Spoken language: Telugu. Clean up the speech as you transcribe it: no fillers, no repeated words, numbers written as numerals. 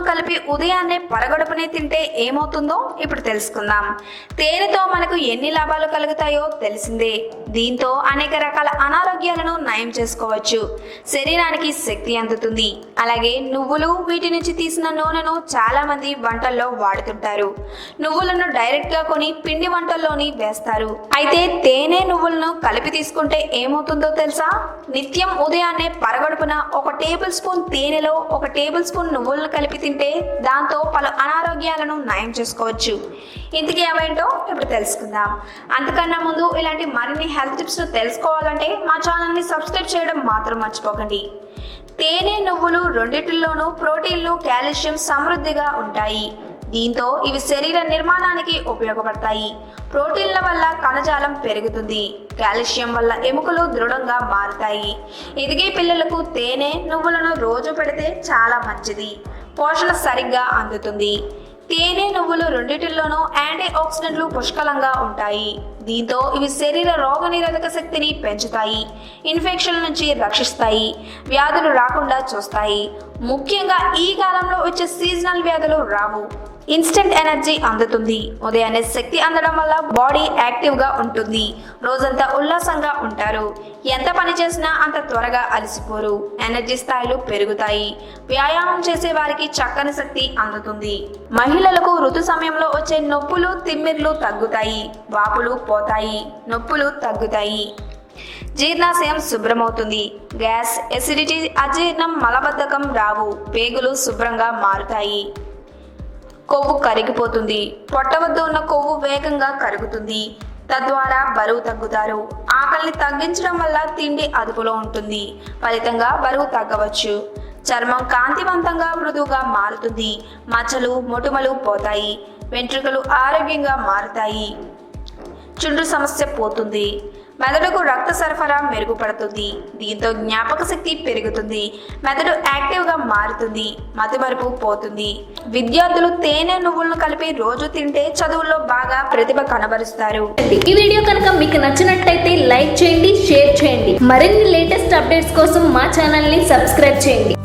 నువ్వులను కలిపి ఉదయాన్నే పరగడుపునే తింటే ఏమవుతుందో ఇప్పుడు తెలుసుకుందాం. తేనెతో మనకు ఎన్ని లాభాలు కలుగుతాయో తెలిసిందే. దీంతో అనేక రకాల అనారోగ్యాలను నయం చేసుకోవచ్చు. శరీరానికి శక్తి అందుతుంది. అలాగే నువ్వులు, వీటి నుంచి తీసిన నూనెను చాలా మంది వంటల్లో వాడుతుంటారు. నువ్వులను డైరెక్ట్ గా కొని పిండి వంటల్లోని వేస్తారు. అయితే తేనె, నువ్వులను కలిపి తీసుకుంటే ఏమవుతుందో తెలుసా? నిత్యం ఉదయాన్నే పరగడుపున 1 టేబుల్ స్పూన్ తేనెలో 1 టేబుల్ స్పూన్ నువ్వులను కలిపి తింటే దాంతో పలు అనారోగ్యాలను నయం చేసుకోవచ్చు. ఇంతకీ అవేంటో ఇప్పుడు తెలుసుకుందాం. అంతకన్నా ముందు ఇలాంటి మరిన్ని హెల్త్ టిప్స్ ను తెలుసుకోవాలంటే మా ఛానల్ ని సబ్స్క్రైబ్ చేయడం మాత్రం మర్చిపోకండి. తేనె, నువ్వులు రెండిటిల్లోనూ ప్రోటీన్లు, కాల్షియం సమృద్ధిగా ఉంటాయి. దీంతో ఇవి శరీర నిర్మాణానికి ఉపయోగపడతాయి. ప్రోటీన్ల వల్ల కణజాలం పెరుగుతుంది. కాల్షియం వల్ల ఎముకలు దృఢంగా మారుతాయి. ఎదిగే పిల్లలకు తేనె, నువ్వులను రోజు పెడితే చాలా మంచిది. పోషణ సరిగ్గా అందుతుంది. తేనె, నువ్వులు రెండిటిల్లోనూ యాంటీ ఆక్సిడెంట్లు పుష్కలంగా ఉంటాయి. దీంతో ఇవి శరీర రోగనిరోధక శక్తిని పెంచుతాయి, ఇన్ఫెక్షన్ల నుంచి రక్షిస్తాయి, వ్యాధులు రాకుండా చూస్తాయి. ముఖ్యంగా ఈ కాలంలో వచ్చే సీజనల్ వ్యాధులు రావు. ఇన్స్టెంట్ ఎనర్జీ అందుతుంది. ఉదయాన్నే శక్తి అందడం వల్ల బాడీ యాక్టివ్ గా ఉంటుంది. రోజంతా ఉల్లాసంగా ఉంటారు. ఎంత పని చేసినా అంత త్వరగా అలసిపోరు. ఎనర్జీ స్థాయిలు పెరుగుతాయి. వ్యాయామం చేసే వారికి చక్కని శక్తి అందుతుంది. మహిళలకు ఋతు సమయంలో వచ్చే నొప్పులు, తిమ్మిర్లు తగ్గుతాయి. వాపులు పోతాయి. నొప్పులు తగ్గుతాయి. జీర్ణాశయం శుభ్రమవుతుంది. గ్యాస్, ఎసిడిటీ, అజీర్ణం, మలబద్ధకం రావు. పేగులు శుభ్రంగా మారుతాయి. కొవ్వు కరిగిపోతుంది. పొట్ట వద్ద ఉన్న కొవ్వు వేగంగా కరుగుతుంది. తద్వారా బరువు తగ్గుతారు. ఆకలిని తగ్గించడం వల్ల తిండి అదుపులో ఉంటుంది. ఫలితంగా బరువు తగ్గవచ్చు. చర్మం కాంతివంతంగా, మృదువుగా మారుతుంది. మచ్చలు, మొటిమలు పోతాయి. వెంట్రుకలు ఆరోగ్యంగా మారుతాయి. చుండ్రు సమస్య పోతుంది. మెదడుకు రక్త సరఫరా మెరుగుపడుతుంది. దీంతో జ్ఞాపక శక్తి పెరుగుతుంది. మెదడు యాక్టివ్గా మారుతుంది. మతిమరుపు పోతుంది. విద్యార్థులు తేనె, నువ్వులను కలిపి రోజు తింటే చదువుల్లో బాగా ప్రతిభ కనబరుస్తారు. ఈ వీడియో కనుక మీకు నచ్చినట్లయితే లైక్ చేయండి, షేర్ చేయండి. మరిన్ని లేటెస్ట్ అప్డేట్స్ కోసం మా ఛానల్ ని సబ్స్క్రైబ్ చేయండి.